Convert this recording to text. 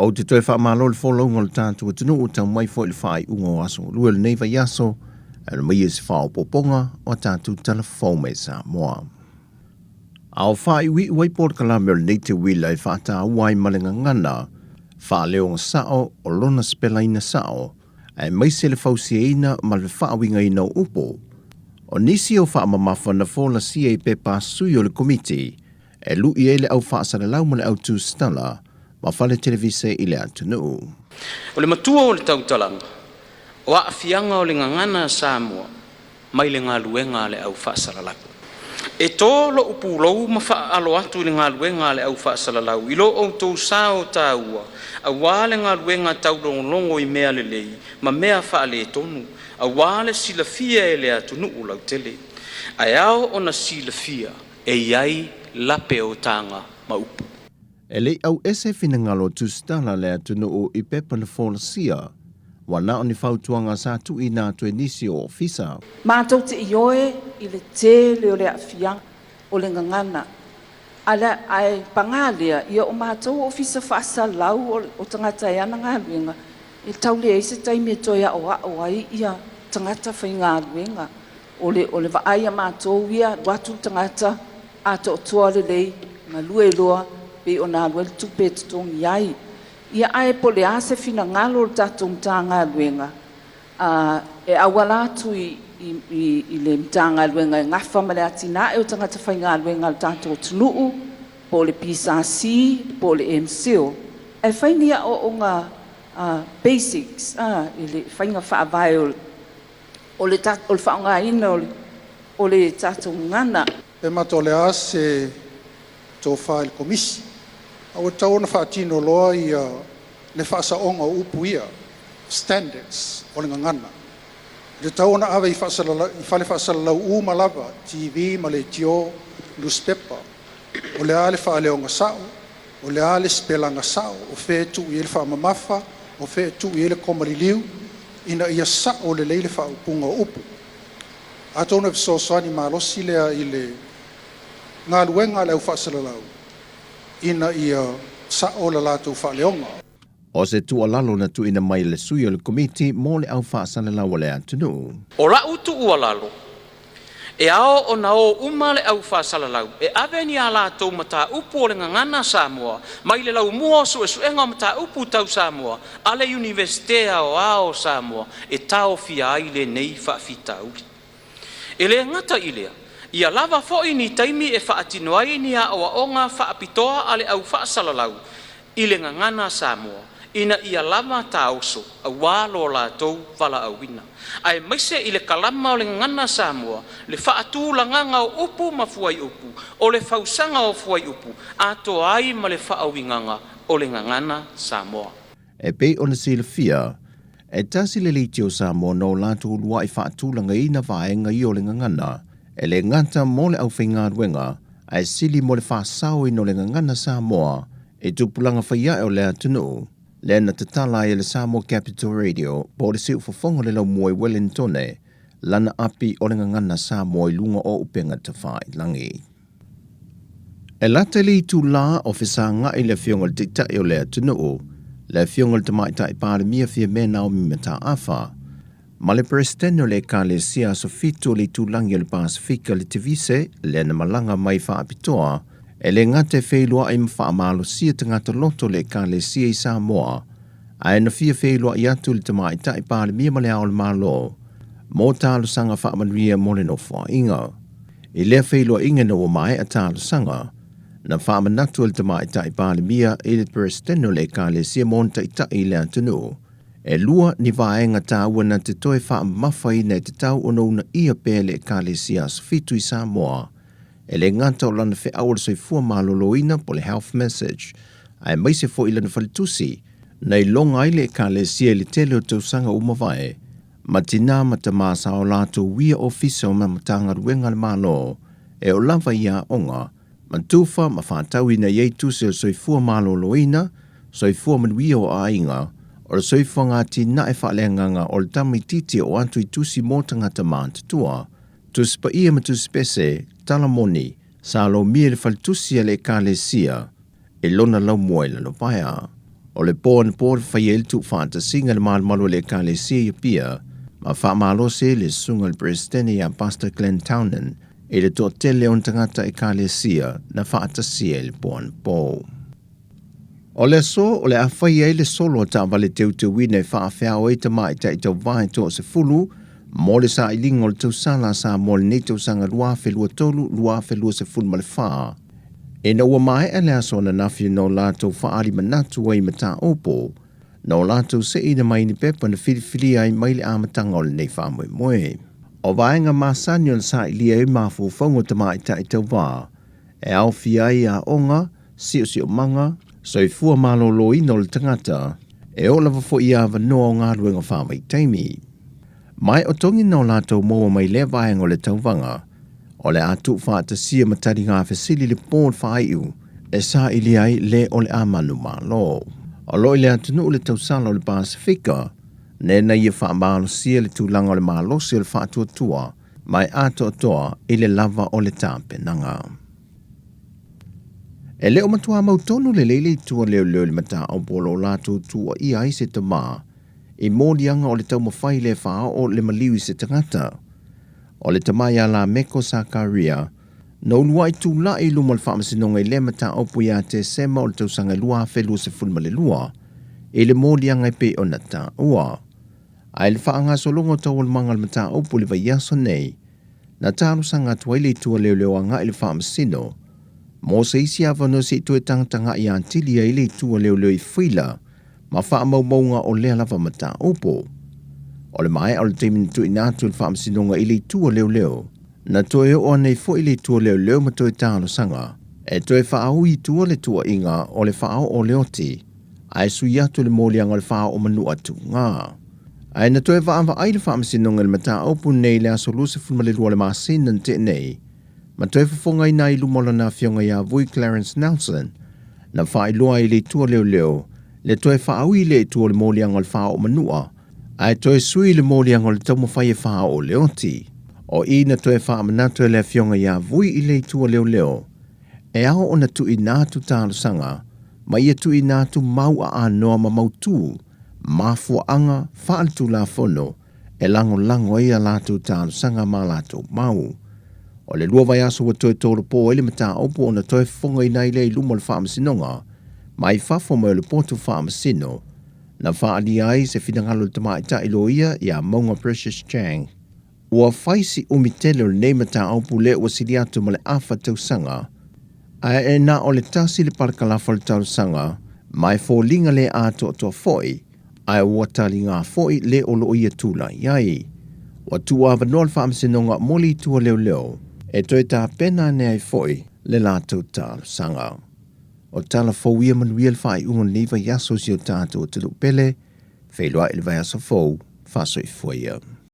O te toi wha malo le wholonga le tātua tunu o tau mai fo le whai ungo aso. Lua le neiva yaso, le mai esi whao poponga o tātua tala whaume Sāmoa. Ao whai ui uai pōr kalame o le nei te wila e whaata uai malenga ngana, wha leo ngā sao o lona spela ina sao, e mai se le whausia ina ma le whaawinga ina upo. O nisi o wha mamafa na whola si e pepa sui o le komiti, e lui e le au whaasara lau ma le au tū Tala, ma whale televise i le atunu. O le matua o le tautalanga, o a fianga o le ngangana Sāmoa, mai le ngā luenga le au whaasaralau. E tō lo upulou ma wha alo atu le ngā luenga le au whaasaralau, i lo o tō sāo tāua, a wāle ngā luenga taulongo i mea le lei, ma mea wha le tonu, a wāle silafia e le atunu u lau tele. Ai ao o na silafia e iai lape o tanga ma upu. E lei au ese fina ngalo tu Tala le atunu o i pepa na wholasia, wana o ni whautuanga sa tu i nā tue nisi o ofisa. Mātou te ioe i le te leo le awhiang o le ngangana. Ala ai pangalia ia o mātou ofisa whaasa lau o tangata e ana ngā luenga. E tau le eise taimi e toia o ai ia tangata whai ngā luenga. O le vaai a mātou ia watu tangata a to toa le lei ngā lue loa pe o nā lue tupe tutongi ai. Ia ai po le ase fina ngalo o tatou mtanga luenga. E awala atu i le mtanga luenga e ngafa ma le atina e o tangata whai ngā luenga le tatou tunuu, po le PSRC, po le MCO. E whainia o ngā basics, i le whainga whaavai o le whaonga ina o le tatou ngana. E mato le ase tō whael komisi. Au tau na whaatino loa i le whaasaonga o upu ia, standards o le ngangana. Le tau na awe i whale whaasalau malava, TV, ma le tio, newspaper, o le ale whaaleonga sao, o le ale spelanga sao, o whetu i ele whaamamafa, o whetu i ele komariliu, ina ia sao le leile whaupunga o upu. A tōna visosoani malosi lea i le ngā luenga le au whaasalau. Ina ia sao la lātou whaaleonga. O se tu alalo na tu ina mai le sui o le komiti mo le au whaasana lawa le atunu. O la utu ua lalo. E ao o na o uma le au whaasala lau. E ave ni a lātou mata upu o le ngangana Sāmoa. Mai le lau mua su e suenga mata upu tau Sāmoa. Ale universitea o ao Sāmoa. E tau fia ai le nei whaafita uli. E le ngata ilea. Ia lava fo'i ni taimi e whaatino ai ni a oa onga whaapitoa ale au whaasalalau i le ngangana Sāmoa. Ina ia lava tāoso a wālo lātou wala awina. Ai maise i le kalama o le ngangana Sāmoa, le whaatū langanga o upu ma fuai upu, o le whausanga o fuai upu, ato ai ma le whaawinganga o le ngangana Sāmoa. E pei ona silafia, e tasi le liti o Sāmoa no lātou lua i whaatū langa ina vaenga i o le ngangana, e le ngata mo le au whainga ruenga, ai sili mo le whaasau i no le ngangana Sāmoa, e tupulanga whaia o le atunu, le na te Tala e le Sāmoa Capital Radio, po le siu whafonga le lau moe Wellingtone, lana api o le ngangana Sāmoa i lunga o upenga te whai langi. E lata li tu la o whisa nga i le fionga le tiktai o le atunu, le fionga le tamaitai pāre mia fia mena o mimeta awha, ma le presidente o le Kalesia Sofito le tūlangi o le Pasifika le Tivise, le na malanga mai whaapitoa, e le ngate wheilua i mwhaamalo sia tangata loto le Kalesia i Sāmoa, a e na fia wheilua i atu le tamaitai pāre mia ma le ao le malo, mō tālo sanga whaamanuia mo le nofua inga. I lea wheilua inga na o mai a tālo sanga, na whaamanatu le tamaitai pāre mia i le presidente o le Kalesia monta i tai le atunu, e lua ni vaenga tāua na te toe wha mawhai nei te tau ono una ia pēle e Kalesia Sofito i Sāmoa, e le ngata o lana whi awal soi fua maloloina po le health message, a e maise fo ilana whalitusi, nei longa ile e Kalesia le tele o tausanga umawai, ma tina ma ta māsa o lātou wia ofisa o mamatanga ruenga le malo, e o lava ia onga, ma tufa ma whātau ina iei tusi o soi fua maloloina, soi fua manuia o ainga, o le soifua ngā tina e whaaleanganga o le tamititi o antu i tusi mō tangata mātatua, tuspa ia ma tuspese, talamoni, sa lo mia le faltusia le Kalesia, e lona lau moe la lo paia. O le pōn pōr whaiel tu whāta singa le malu le ka le sia pia, ma whamalo se le sunga le Presidente a Pastor Glenn Townend e le tō tele on tangata e ka le sia na whaata sia le pōn pō. O le so, o le awhai le solo ta wale teu te wine whaafea o e te mai ta i tau vai tō se fulu, mo le sa i lingo le tau sala sa mo le nei tau sanga lua whelua tolu, lua whelua se fulu ma le whaa. E na ua mai e le aso na nafi no lātou whaari manatu ai mata opo, no lātou se ina mai ni pepa na whiriwhiri ai mai le amatanga o le nei whamoe moe. O vaenga māsani o le sa i lia e mafu whaungo ta mai ta i tau wā, e au ai a onga, sio manga, so i fua malolo ino le tangata, e o lava fo i awa noa o ngā ruenga whamai taimi. Mai o tongi no lātou moa mai le vaenga o le tauwanga, o le atu whaata sia matari ngā whesili le pōn whaiu, e sa ili ai le o le amanu malo. O lo i le atu nuu le tausala o le Pasifika, ne na ia whaamalo sia le tūlanga o le malo sia le whaatua tua, mai ato toa i le lava o le tāpenanga. E leo matua mautonu le leile tua leo le mata au polo lātou tua i ai se te mā, i mōdianga o le tau mawhai le whao o le maliwi se tangata. O le tamai a la meko Sakaria, no lua i tū la i luma le whaamasinonga i le mata opu ia te sema o le tausanga lua whelua se fulma le lua, e le mōdianga i pe o nata ua. Ai le whaanga solongo tau le manga le mata opu le vai yaso nei, na tālu sanga tuaile i tua leo anga i le whaamasino, mo se isi awano si tue tanga i antili i le tua leo i whila, ma whaamaumaunga o lea lava mata opu. O le mai o le teimini tu inatu le whaamasinonga i le tua leo, na toe o anei fo i le tua leo ma toe tālo sanga, e toe whaau i tua le tua inga o le whaau o leoti, ai sui atu le mōlianga o le whaau o manu atu ngā. Ai na toe whaamwa ai le whaamasinonga le mata opu nei le aso luse fulma le lua le māsina te nei, ma toe whafonga i nai lumola na fionga ia vui Clarence Nelson, na wha i loa i le tua leo, le toe whaau i le tua le mōlianga o le whaau o manua, ai toe sui le mōlianga o le tau mawhai e whaau o leoti. O i na toe wha amanatu e le fionga ia vui i le tua leo, e ao o na tu i nātu tālo sanga, ma ia tu i nātu mau a anoa ma mautu, ma fuanga whaalitu la fono, e lango ia lātu tālo sanga ma lātu mau. O le lua vai aso wa toe tōru pō ele mata opu o na toe fonga i nai le i luma le whaamasinonga, ma i whafo mo le pōtu whaamasino, na whaali ai se whidangalo le tamai ta ilo ia maunga Precious Chang. Ua whaisi umitele o le nei mata aupu le ua sili atu ma le awha tausanga, a e na o le tasi le parakalafa le tausanga, mai fōlinga le ato toa foi, a ua tali ngā foi le o loo ia tūla iai. Ua tua avanoa le whaamasinonga moli tua leo, e toi tā pena ne ai foi le lātou tausanga. O tala fau ia manuia le whai unga niva yaso si o tātou te lupele, whailua ili vai aso fau, whasoi fuia.